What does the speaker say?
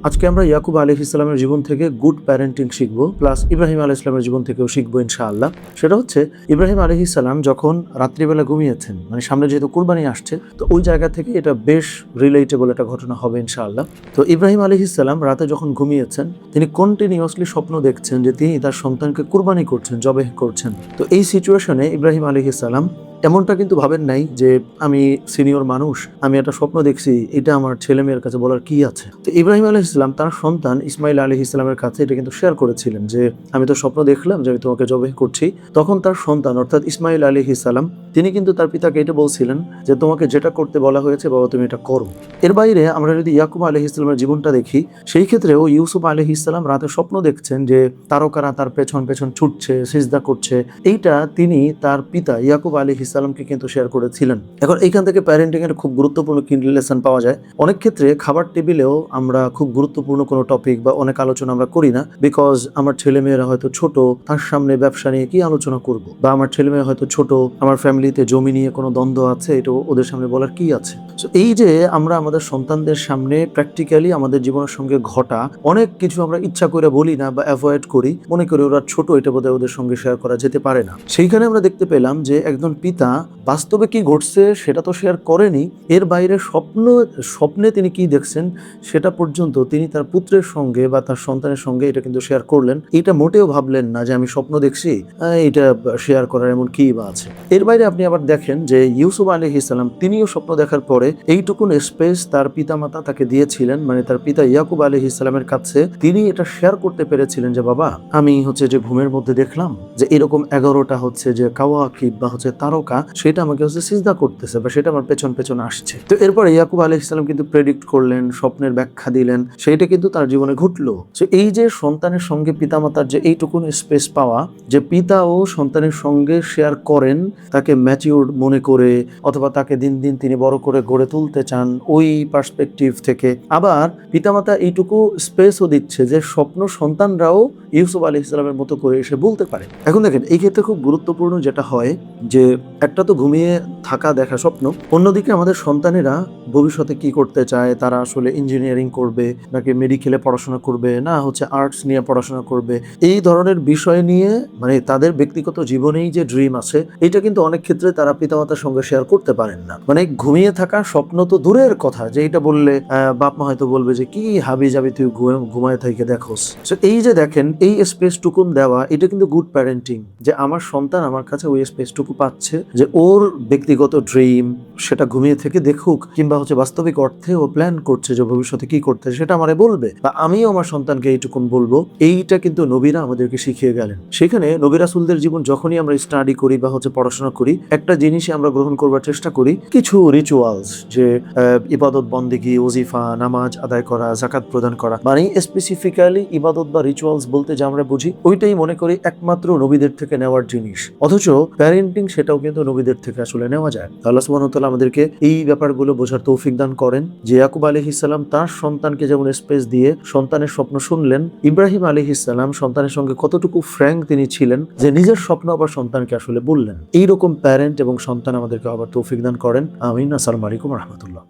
আজকে আমরা ইয়াকুব আলাইহিস সালামের জীবন থেকে গুড প্যারেন্টিং শিখবো, প্লাস ইব্রাহিম আলাইহিস সালামের জীবন থেকেও শিখবো ইনশাআল্লাহ। সেটা হচ্ছে ইব্রাহিম আলাইহিস সালাম যখন রাত্রিবেলা ঘুমিয়েছেন, মানে সামনে যেহেতু কুরবানি আসছে, তো ওই জায়গা থেকে এটা বেশ রিলেটেবল একটা ঘটনা হবে ইনশাআল্লাহ। তো ইব্রাহিম আলাইহিস সালাম রাতে যখন ঘুমিয়েছেন, তিনি কন্টিনিউয়াসলি স্বপ্ন দেখছেন যে তিনি তার সন্তানকে কুরবানি করছেন, জবেহ করছেন। তো এই সিচুয়েশনে ইব্রাহিম আলাইহিস সালাম এমনটা কিন্তু ভাবেন নাই যে আমি সিনিয়র মানুষ, আমি একটা স্বপ্ন দেখছি, এটা আমার ছেলে মেয়ের কাছে বলার কি আছে। তো ইব্রাহিম আলাইহিস সালাম তার সন্তান ইসমাইল আলাইহিস সালামের কাছে এটা কিন্তু শেয়ার করেছিলেন যে আমি তো স্বপ্ন দেখলাম যে আমি তোমাকে জবেহ করছি। তখন তার সন্তান অর্থাৎ ইসমাইল আলাইহিস সালাম তিনি কিন্তু তার পিতাকে এটা বলছিলেন যে তোমাকে যেটা করতে বলা হয়েছে বাবা তুমি এটা করো। এর বাইরে আমরা যদি ইয়াকুব আলাইহিস সালামের জীবনটা দেখি, সেই ক্ষেত্রেও ইউসুফ আলাইহিস সালাম রাতে স্বপ্ন দেখছেন যে তারকারা তার পেছন পেছন ছুটছে, সিজদা করছে। এইটা তিনি তার পিতা ইয়াকুব আলাইহিস সালামকে কিন্তু শেয়ার করেছিলেন। এখন এইখান থেকে প্যারেন্টিং এর খুব গুরুত্বপূর্ণ লেসন পাওয়া যায়। অনেক ক্ষেত্রে খাবার টেবিলেও আমরা খুব গুরুত্বপূর্ণ কোনো টপিক বা অনেক আলোচনা আমরা করি না, বিকজ আমার ছেলেমেয়েরা হয়তো ছোট, তার সামনে ব্যবসা নিয়ে কি আলোচনা করব, বা আমার ছেলেমেয়ে হয়তো ছোট, আমার ফ্যামিলিতে জমি নিয়ে কোনো দ্বন্দ্ব আছে, এটা ওদের সামনে বলার কি আছে। সো এই যে আমরা আমাদের সন্তানদের সামনে প্র্যাকটিক্যালি আমাদের জীবনের সঙ্গে ঘটা অনেক কিছু আমরা ইচ্ছা করে বলি না বা অ্যাভয়েড করি, মনে করি ওরা ছোট, এটা বোধহয় ওদের সঙ্গে শেয়ার করা যেতে পারে না। সেইখানে আমরা দেখতে পেলাম যে একজন পিতা বাস্তবে কি ঘটছে সেটা তো শেয়ার করেনি, এর বাইরে স্বপ্নে তিনি কি দেখছেন সেটা পর্যন্ত তিনি তার পুত্রের সঙ্গে বা তার সন্তানের সঙ্গে এটা কিন্তু শেয়ার করলেন। এটা মোটেও ভাবলেন না যে আমি স্বপ্ন দেখছি, এটা শেয়ার করার এমন কি বা আছে। এর বাইরে আপনি আবার দেখেন যে ইউসুফ আলাইহিস সালাম তিনিও স্বপ্ন দেখার পরে এইটুকুন স্পেস তার পিতামাতা তাকে দিয়েছিলেন, মানে তার পিতা ইয়াকুব আলাইহিস সালামের কাছে তিনি এটা শেয়ার করতে পেরেছিলেন যে বাবা আমি যে ঘুমের মধ্যে দেখলাম যে এরকম 11টা যে কাওয়াকিব বা তারকা, সেটা আমাকে সিজদা করতেছে বা সেটা আমার পেছন পেছন আসছে। তো এরপরে ইয়াকুব আলাইহিস সালাম কিন্তু প্রেডিক্ট করলেন, স্বপ্নের ব্যাখ্যা দিলেন, সেইটা কিন্তু তার জীবনে ঘটলো। তো এই যে সন্তানের সঙ্গে পিতামাতার যে এইটুকুন স্পেস পাওয়া, যে পিতা ও সন্তানের সঙ্গে শেয়ার করেন, তাকে ম্যাচিউর মনে করে, অথবা তাকে দিন দিন তিনি বড় করে গড়ে তুলতে চান ওই পার্সপেক্টিভ থেকে। আবার পিতামাতা এইটুকু স্পেসও দিচ্ছে যে স্বপ্ন সন্তানরাও ইউসুফ আলাইহিস সালামের মতো করে এসে বলতে পারে। এখন দেখেন এই ক্ষেত্রে খুব গুরুত্বপূর্ণ যেটা হয় যে একটা তো ঘুমিয়ে থাকা দেখা স্বপ্ন, অন্যদিকে আমাদের সন্তানেরা ভবিষ্যতে কি করতে চায়, তারা আসলে ইঞ্জিনিয়ারিং করবে নাকি মেডিকেলে পড়াশোনা করবে, না আর্টস নিয়ে পড়াশোনা করবে, এই ধরনের বিষয় নিয়ে মানে তাদের ব্যক্তিগত জীবনেই যে ড্রিম আছে, এটা কিন্তু অনেক ক্ষেত্রে তারা পিতামাতার সঙ্গে শেয়ার করতে পারেন না। মানে ঘুমিয়ে থাকা স্বপ্ন তো দূরের কথা, যে এটা বললে বাপ মা হয়তো বলবে যে কি হাবি যাবি তুই ঘুমায় থেকে দেখোস। তো এই যে দেখেন এই স্পেসটুকুন দেওয়া, এটা কিন্তু গুড প্যারেন্টিং, যে আমার সন্তান আমার কাছে ওই স্পেসটুকু পাচ্ছে যে ওর ব্যক্তিগত ড্রিম সেটা ঘুমিয়ে থেকে দেখুক, কিংবা বাস্তবিক অর্থে ও প্ল্যান করছে যে ভবিষ্যতে কি করতে, সেটা আমারে বলবে বা আমিও আমার সন্তানকে এইটুকুন বলবো। এইটা কিন্তু নবীরা আমাদেরকে শিখিয়ে গেলেন। সেখানে নবী রাসূলদের জীবন যখনই আমরা স্টাডি করি বা পড়াশোনা করি, একটা জিনিসই আমরা গ্রহণ করবার চেষ্টা করি, কিছু রিচুয়ালস, যে ইবাদত বন্দেগী, ওজিফা, নামাজ আদায় করা, যাকাত প্রদান করা, মানে স্পেসিফিক্যালি ইবাদত বা রিচুয়ালস বলতে যা আমরা বুঝি ওইটাই মনে করি একমাত্র নবীদের থেকে নেওয়ার জিনিস। অথচ প্যারেন্টিং সেটাও কিন্তু নবীদের থেকে আসলে নেওয়া যায়। আল্লাহ সুবহানাহু ওয়া তাআলা আমাদেরকে এই ব্যাপারগুলো বোঝার তৌফিক দান করেন, যে ইয়াকুব আলাইহিস সালাম তার সন্তানকে যেমন স্পেস দিয়ে সন্তানের স্বপ্ন শুনলেন, ইব্রাহিম আলাইহিস সালাম সন্তানের সঙ্গে কতটুকু ফ্র্যাঙ্ক তিনি ছিলেন যে নিজের স্বপ্ন আবার সন্তানকে আসলে বললেন। এইরকম প্যারেন্ট এবং সন্তান আমাদেরকে আবার তৌফিক দান করেন। আমিন। আসসালামু আলাইকুম ওয়া রাহমাতুল্লাহ।